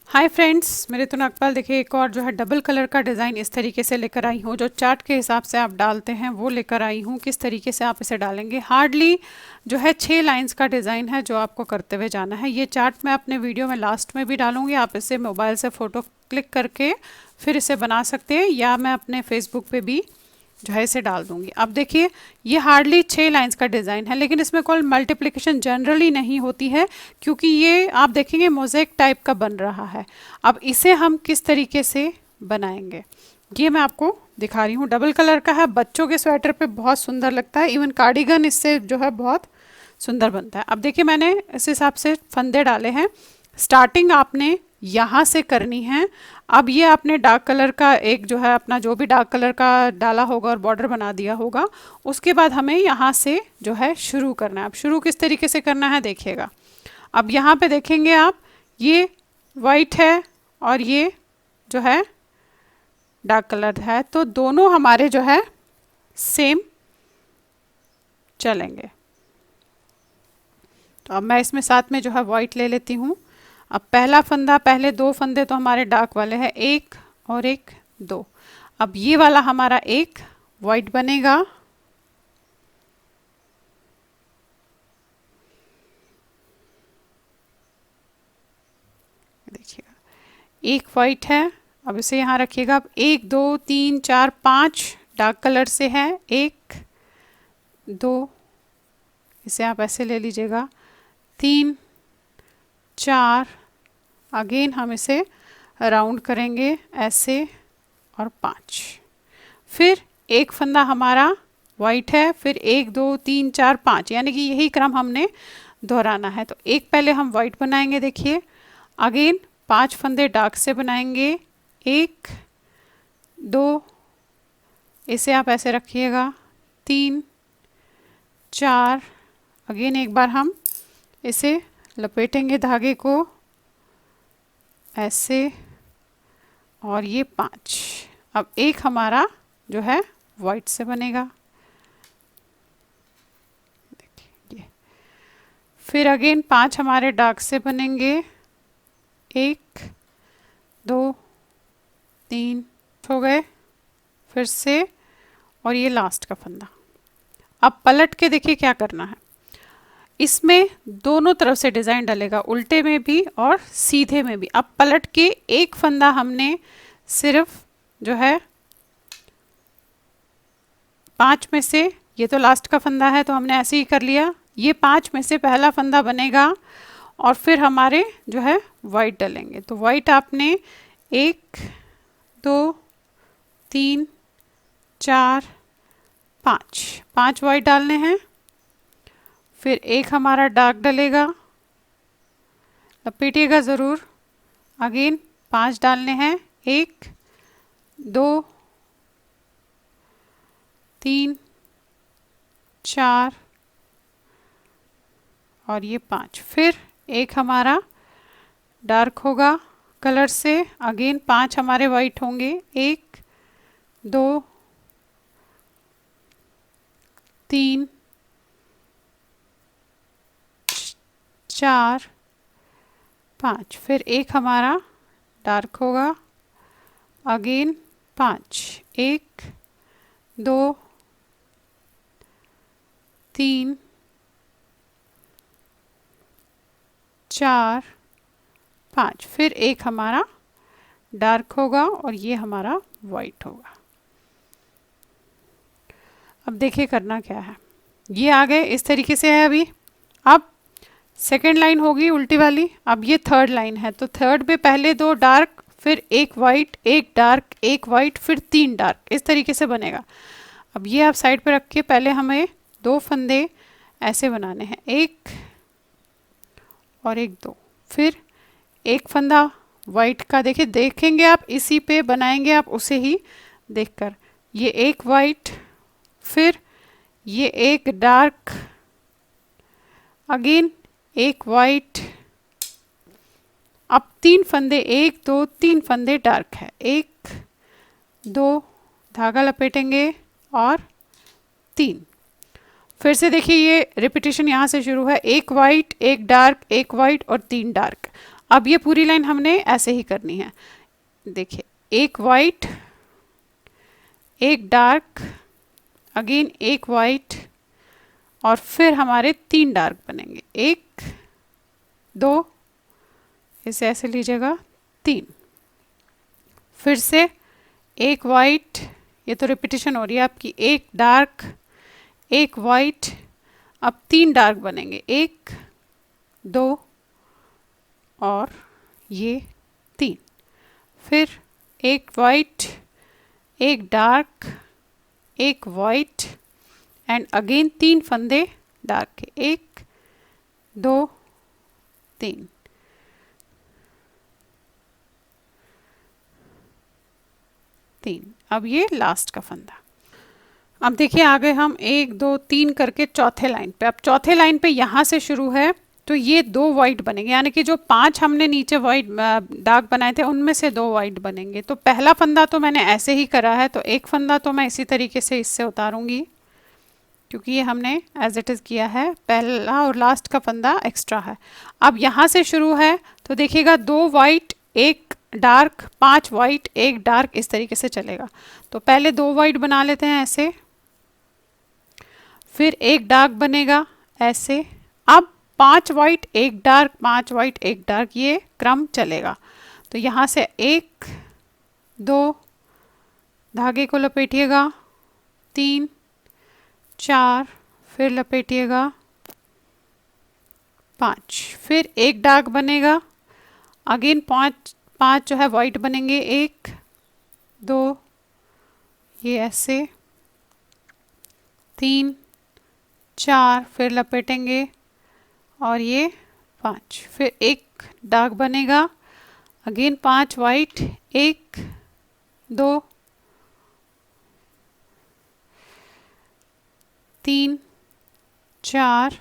Hi friends, मेरे तो नागपाल देखिए एक और जो है डबल कलर का डिज़ाइन इस तरीके से लेकर आई हूँ। जो चार्ट के हिसाब से आप डालते हैं वो लेकर आई हूँ। किस तरीके से आप इसे डालेंगे, हार्डली जो है 6 लाइंस का डिज़ाइन है जो आपको करते हुए जाना है। ये चार्ट मैं अपने वीडियो में लास्ट में भी डालूंगी। आप इसे मोबाइल से फ़ोटो क्लिक करके फिर इसे बना सकते हैं, या मैं अपने फेसबुक पे भी जो है इसे डाल दूंगी। अब देखिए ये हार्डली 6 लाइंस का डिज़ाइन है, लेकिन इसमें कोई मल्टीप्लिकेशन जनरली नहीं होती है, क्योंकि ये आप देखेंगे मोज़ेक टाइप का बन रहा है। अब इसे हम किस तरीके से बनाएंगे ये मैं आपको दिखा रही हूँ। डबल कलर का है, बच्चों के स्वेटर पे बहुत सुंदर लगता है, इवन कार्डिगन इससे जो है बहुत सुंदर बनता है। अब देखिए मैंने इस हिसाब से फंदे डाले हैं। स्टार्टिंग आपने यहाँ से करनी है। अब ये आपने डार्क कलर का एक जो है अपना जो भी डार्क कलर का डाला होगा और बॉर्डर बना दिया होगा, उसके बाद हमें यहाँ से जो है शुरू करना है। अब शुरू किस तरीके से करना है देखिएगा। अब यहाँ पे देखेंगे आप, ये वाइट है और ये जो है डार्क कलर है, तो दोनों हमारे जो है सेम चलेंगे। तो अब मैं इसमें साथ में जो है वाइट ले लेती हूँ। अब पहला फंदा, पहले 2 फंदे तो हमारे डार्क वाले हैं, एक और एक, दो। अब ये वाला हमारा एक वाइट बनेगा, देखिएगा एक वाइट है। अब इसे यहाँ रखिएगा। अब 1 2 3 4 5 डार्क कलर से है, 1 2, इसे आप ऐसे ले लीजिएगा, 3 4, अगेन हम इसे राउंड करेंगे ऐसे, और 5। फिर एक फंदा हमारा वाइट है, फिर 1 2 3 4 5, यानी कि यही क्रम हमने दोहराना है। तो एक पहले हम वाइट बनाएंगे, देखिए अगेन 5 फंदे डार्क से बनाएंगे, 1 2, इसे आप ऐसे रखिएगा, 3 4, अगेन एक बार हम इसे लपेटेंगे धागे को ऐसे, और ये 5। अब एक हमारा जो है वाइट से बनेगा, देखिए ये। फिर अगेन 5 हमारे डार्क से बनेंगे, 1 2 3 हो गए फिर से, और ये लास्ट का फंदा। अब पलट के देखिए क्या करना है। इसमें दोनों तरफ से डिज़ाइन डलेगा, उल्टे में भी और सीधे में भी। अब पलट के एक फंदा हमने सिर्फ जो है 5 में से, ये तो लास्ट का फंदा है तो हमने ऐसे ही कर लिया, ये 5 में से पहला फंदा बनेगा, और फिर हमारे जो है वाइट डलेंगे। तो वाइट आपने 1 2 3 4 5, 5 वाइट डालने हैं। फिर एक हमारा डार्क डलेगा, लपेटिएगा ज़रूर, अगेन 5 डालने हैं, 1 2 3 4, और ये 5। फिर एक हमारा डार्क होगा कलर से, अगेन 5 हमारे वाइट होंगे, 1 2 3 4 5। फिर एक हमारा डार्क होगा, अगेन 5, 1 2 3 4 5। फिर एक हमारा डार्क होगा, और ये हमारा वाइट होगा। अब देखिए करना क्या है, ये आ गए इस तरीके से है अभी। अब सेकेंड लाइन होगी उल्टी वाली। अब ये थर्ड लाइन है, तो थर्ड में पहले 2 डार्क, फिर एक वाइट, एक डार्क, एक वाइट, फिर 3 डार्क, इस तरीके से बनेगा। अब ये आप साइड पे रख के पहले हमें 2 फंदे ऐसे बनाने हैं, 1 और 1 2। फिर एक फंदा वाइट का, देखिए देखेंगे आप इसी पे बनाएंगे आप उसे ही देखकर, ये एक वाइट, फिर ये एक डार्क, अगेन एक वाइट। अब 3 फंदे, 1 2 3 फंदे डार्क है, 1 2, धागा लपेटेंगे, और 3। फिर से देखिए ये रिपीटेशन यहाँ से शुरू है, एक वाइट, एक डार्क, एक वाइट और 3 डार्क। अब ये पूरी लाइन हमने ऐसे ही करनी है। देखिए, एक वाइट, एक डार्क, अगेन एक वाइट, और फिर हमारे 3 डार्क बनेंगे, 1 2, इसे ऐसे लीजिएगा, 3, फिर से एक वाइट, ये तो रिपीटिशन हो रही है आपकी, एक डार्क, एक वाइट, अब 3 डार्क बनेंगे, 1 2 और ये 3, फिर एक वाइट, एक डार्क, एक वाइट, एंड अगेन 3 फंदे डार्क के, 1 2 3, अब ये लास्ट का फंदा। अब देखिए आ गए हम 1 2 3 करके चौथे लाइन पे। अब चौथे लाइन पे यहाँ से शुरू है तो ये 2 वाइट बनेंगे, यानी कि जो 5 हमने नीचे वाइट डार्क बनाए थे उनमें से 2 वाइट बनेंगे। तो पहला फंदा तो मैंने ऐसे ही करा है, तो एक फंदा तो मैं इसी तरीके से इससे उतारूंगी, क्योंकि ये हमने एज इट इज़ किया है, पहला और लास्ट का फंदा एक्स्ट्रा है। अब यहाँ से शुरू है तो देखिएगा 2 वाइट, एक डार्क, 5 वाइट, एक डार्क, इस तरीके से चलेगा। तो पहले 2 वाइट बना लेते हैं ऐसे, फिर एक डार्क बनेगा ऐसे, अब 5 वाइट, एक डार्क, 5 वाइट, एक डार्क, ये क्रम चलेगा। तो यहाँ से 1 2, धागे को लपेटिएगा, 3 4, फिर लपेटिएगा 5, फिर एक डार्क बनेगा, अगेन 5 जो है वाइट बनेंगे, 1 2, ये ऐसे, 3 4, फिर लपेटेंगे और ये 5, फिर एक डार्क बनेगा, अगेन 5 वाइट, 1 2 3 4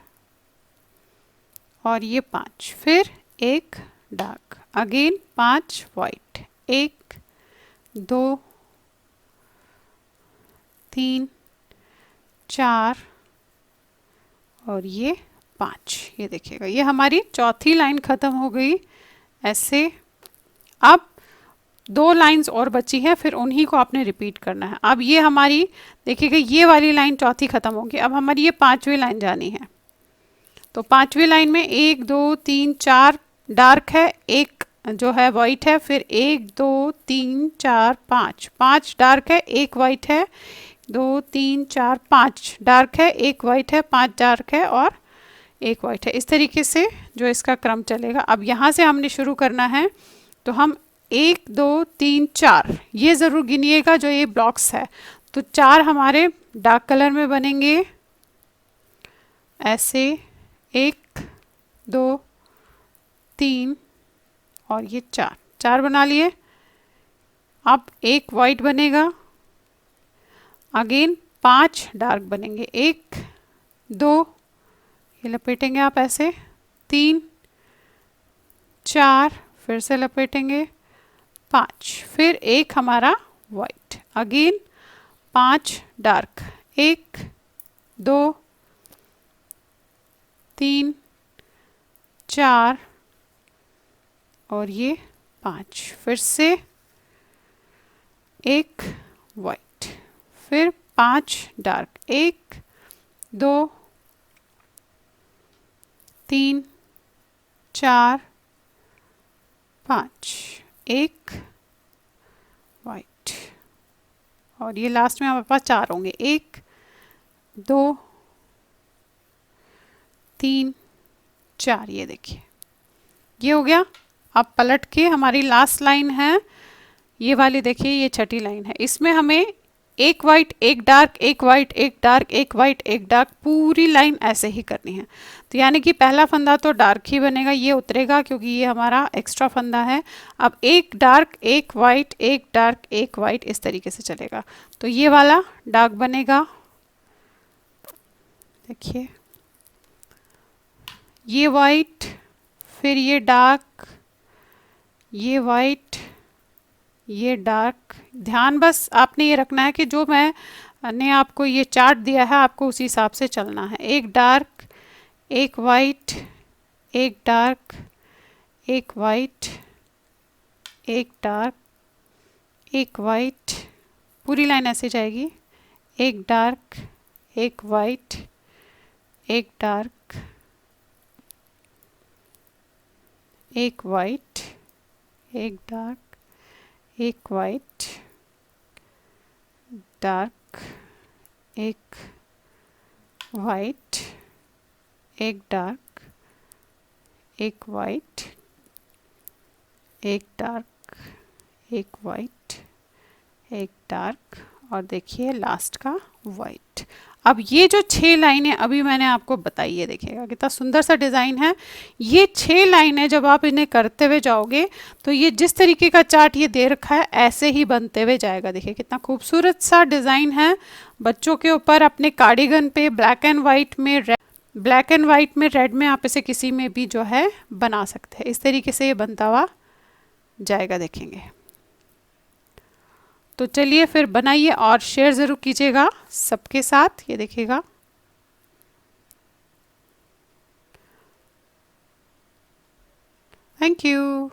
और ये 5, फिर एक डार्क, अगेन 5 वाइट, 1 2 3 4 और ये 5। ये देखिएगा, ये हमारी चौथी लाइन ख़त्म हो गई ऐसे। अब 2 लाइंस और बची हैं, फिर उन्हीं को आपने रिपीट करना है। अब ये हमारी देखिएगा, ये वाली लाइन चौथी ख़त्म होगी, अब हमारी ये 5वीं लाइन जानी है। तो 5वीं लाइन में 1 2 3 4 डार्क है, एक जो है वाइट है, फिर 1 2 3 4 5, 5 डार्क है, एक वाइट है, 2 3 4 5 डार्क है, एक वाइट है, 5 डार्क है और एक वाइट है। इस तरीके से जो इसका क्रम चलेगा। अब यहाँ से हमने शुरू करना है, तो हम 1 2 3 4 ये ज़रूर गिनिएगा जो ये ब्लॉक्स है, तो 4 हमारे डार्क कलर में बनेंगे ऐसे, 1 2 3 और ये 4 बना लिए। अब एक वाइट बनेगा, अगेन 5 डार्क बनेंगे, 1 2, ये लपेटेंगे आप ऐसे, 3 4, फिर से लपेटेंगे 5, फिर एक हमारा वाइट, अगेन 5 डार्क, 1 2 3 4 और ये 5, फिर से एक वाइट, फिर 5 डार्क, 1 2 3 4 5, एक वाइट, और ये लास्ट में हमारे पास 4 होंगे, 1 2 3 4। ये देखिए, ये हो गया। अब पलट के हमारी लास्ट लाइन है ये वाली, देखिए ये छठी लाइन है, इसमें हमें एक वाइट, एक डार्क, एक वाइट, एक डार्क, एक वाइट, एक डार्क, पूरी लाइन ऐसे ही करनी है। तो यानी कि पहला फंदा तो डार्क ही बनेगा, ये उतरेगा क्योंकि ये हमारा एक्स्ट्रा फंदा है। अब एक डार्क, एक वाइट, एक डार्क, एक वाइट, इस तरीके से चलेगा। तो ये वाला डार्क बनेगा, देखिए ये वाइट, फिर ये डार्क, ये वाइट, ये डार्क। ध्यान बस आपने ये रखना है कि जो मैंने आपको ये चार्ट दिया है आपको उसी हिसाब से चलना है। एक डार्क, एक वाइट, एक डार्क, एक वाइट, एक डार्क, एक वाइट, पूरी लाइन ऐसे जाएगी, एक डार्क, एक वाइट, एक डार्क, एक वाइट, एक डार्क, एक वाइट, डार्क, एक वाइट, एक डार्क, एक वाइट, एक डार्क, एक वाइट, एक डार्क, और देखिए लास्ट का वाइट। अब ये जो 6 लाइनें अभी मैंने आपको बताई है, देखिएगा कितना सुंदर सा डिज़ाइन है। ये 6 लाइनें जब आप इन्हें करते हुए जाओगे तो ये जिस तरीके का चार्ट ये दे रखा है ऐसे ही बनते हुए जाएगा। देखिए कितना खूबसूरत सा डिज़ाइन है। बच्चों के ऊपर अपने कार्डिगन पे ब्लैक एंड वाइट में रेड में आप इसे किसी में भी जो है बना सकते हैं। इस तरीके से ये बनता हुआ जाएगा, देखेंगे। तो चलिए फिर बनाइए और शेयर ज़रूर कीजिएगा सबके साथ। ये देखिएगा, थैंक यू।